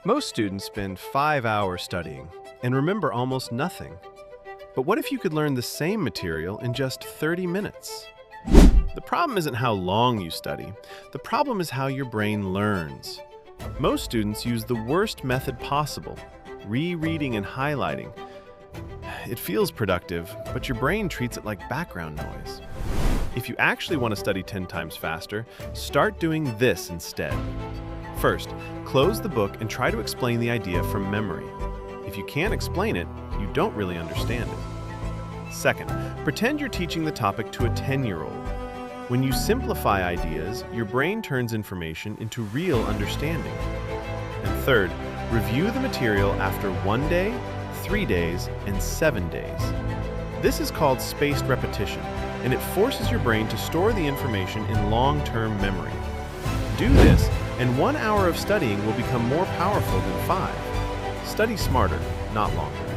Most students spend 5 hours studying and remember almost nothing. But what if you could learn the same material in just 30 minutes? The problem isn't how long you study. The problem is how your brain learns. Most students use the worst method possible, rereading and highlighting. It feels productive, but your brain treats it like background noise. If you actually want to study 10 times faster, start doing this instead. First, close the book and try to explain the idea from memory. If you can't explain it, you don't really understand it. Second, pretend you're teaching the topic to a 10-year-old. When you simplify ideas, your brain turns information into real understanding. And third, review the material after 1 day, 3 days, and 7 days. This is called spaced repetition, and it forces your brain to store the information in long-term memory. Do this, and 1 hour of studying will become more powerful than 5. Study smarter, not longer.